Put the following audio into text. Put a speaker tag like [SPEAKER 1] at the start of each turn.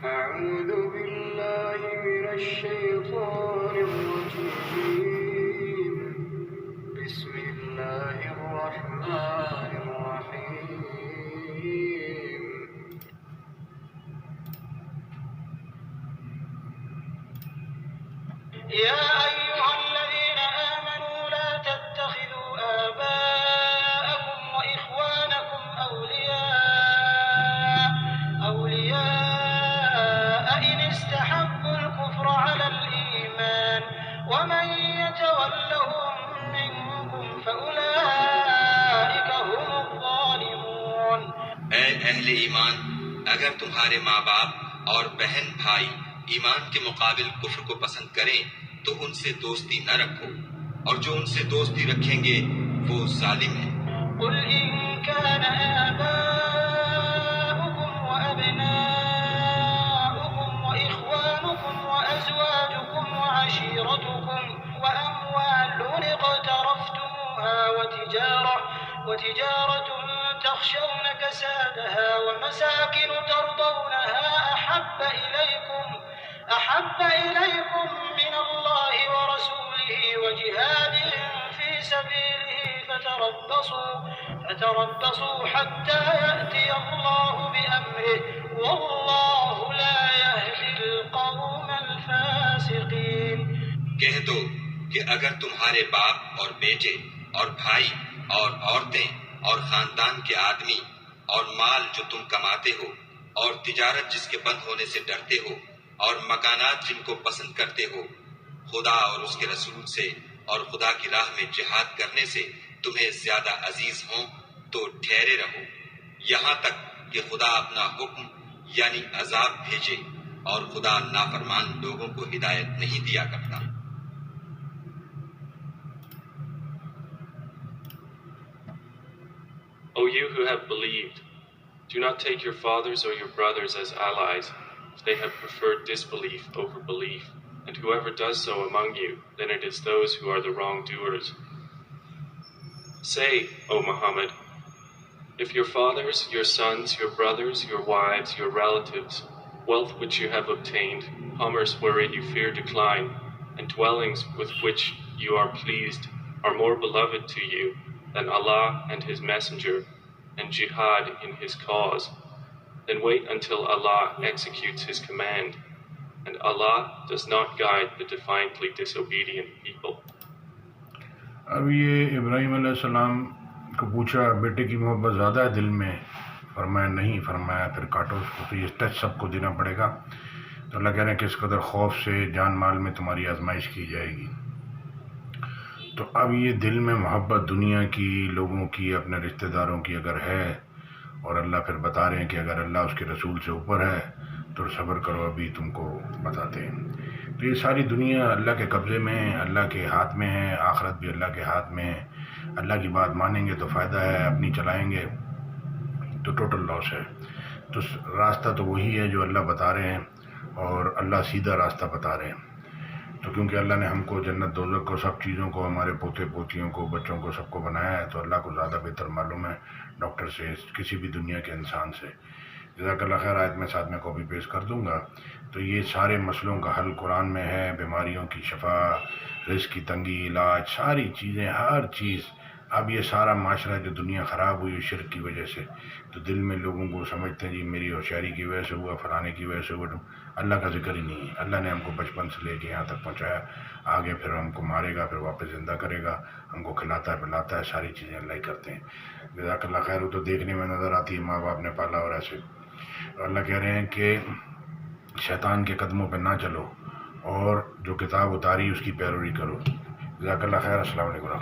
[SPEAKER 1] أعوذ بالله من الشيطان الرجيم بسم الله الرحمن الرحيم يا أيها الذين آمنوا لا تتخذوا آباءكم وإخوانكم أولياء إن استحبوا الكفر على الإيمان ومن يتولهم منكم فأولئك هم الظالمون।
[SPEAKER 2] ऐ अहले ईमान, अगर तुम्हारे माँ बाप और बहन भाई ईमान के मुकाबिल कुफ्र को पसंद करें तो उनसे दोस्ती न रखो, और जो उनसे दोस्ती रखेंगे वो जालिम है।
[SPEAKER 1] قل إن كان آباؤكم وأبناؤكم وإخوانكم وأزواجكم وعشيرتكم وأموال اقترفتموها وتجارة تخشون كسادها ومساكن ترضونها أحب إليكم من الله ورسوله وجهاد في سبيله فتربصوا حتى يأتي الله بأمره والله لا يهدي القوم الفاسقين।
[SPEAKER 2] कह दो कि अगर तुम्हारे बाप और बेटे और भाई और औरतें और खानदान के आदमी और माल जो तुम कमाते हो और तिजारत जिसके बंद होने से डरते हो और मकानात जिनको पसंद करते हो खुदा और उसके रसूल से और खुदा की राह में जिहाद करने से तुम्हें ज्यादा अजीज हों तो ठहरे रहो, यहाँ तक कि खुदा अपना हुक्म यानी अजाब भेजे, और खुदा नाफरमान लोगों को हिदायत नहीं दिया करता।
[SPEAKER 3] O you who have believed, do not take your fathers or your brothers as allies, if they have preferred disbelief over belief, and whoever does so among you, then it is those who are the wrongdoers. Say, O Muhammad, if your fathers, your sons, your brothers, your wives, your relatives, wealth which you have obtained, commerce wherein you fear decline, and dwellings with which you are pleased, are more beloved to you than Allah and His Messenger, and jihad in His cause, then wait until Allah executes His command, and Allah does not guide the defiantly disobedient people.
[SPEAKER 4] अब ये इब्राहीम अलैहिस्सलाम को पूछा बेटे की मोहब्बत ज़्यादा है दिल में, फरमाया नहीं, फरमाया फिर काटो उसको। तो ये टेस्ट सबको देना पड़ेगा। तो अल्लाह कह रहे हैं कि इस कदर खौफ से जान माल में तुम्हारी आजमाइश की जाएगी। तो अब ये दिल में मोहब्बत दुनिया की, लोगों की, अपने रिश्तेदारों की अगर है, और अल्लाह फिर बता रहे हैं कि अगर अल्लाह उसके रसूल से ऊपर है तो सब्र करो, अभी तुमको बताते हैं। तो ये सारी दुनिया अल्लाह के कब्ज़े में है, अल्लाह के हाथ में है, आखिरत भी अल्लाह के हाथ में है। अल्लाह की बात मानेंगे तो फ़ायदा है, अपनी चलाएंगे तो टोटल लॉस है। तो रास्ता तो वही है जो अल्लाह बता रहे हैं, और अल्लाह सीधा रास्ता बता रहे हैं। तो क्योंकि अल्लाह ने हमको जन्नत दोज़ख को, सब चीज़ों को, हमारे पोते पोतियों को, बच्चों को, सबको बनाया है, तो अल्लाह को ज़्यादा बेहतर मालूम है डॉक्टर से, किसी भी दुनिया के इंसान से। जज़ाकल्लाह खैर, आयत में साथ में कॉपी पेश कर दूँगा। तो ये सारे मसलों का हल कुरान में है, बीमारियों की शफा, रिज़्क़ की तंगी, इलाज, सारी चीज़ें, हर चीज़। अब ये सारा माशरा जो दुनिया ख़राब हुई शिर्क की वजह से, तो दिल में लोगों को समझते हैं जी मेरी होशियारी की वजह से हुआ, फलाने की वजह से हुआ। अल्लाह का जिक्र ही नहीं है। अल्लाह ने हमको बचपन से लेके यहाँ तक पहुँचाया, आगे फिर हमको मारेगा, फिर वापस ज़िंदा करेगा, हमको खिलाता है पिलाता है, सारी चीज़ें अल्लाह ही करते हैं। जज़ाकल्लाह खैर। वो तो देखने में नज़र आती है, माँ बाप ने पाला और ऐसे। और अल्लाह कह रहे हैं कि शैतान के कदमों पर ना चलो, और जो किताब उतारी उसकी पैरवी करो। जज़ाकल्लाह खैर। अस्सलाम वालेकुम।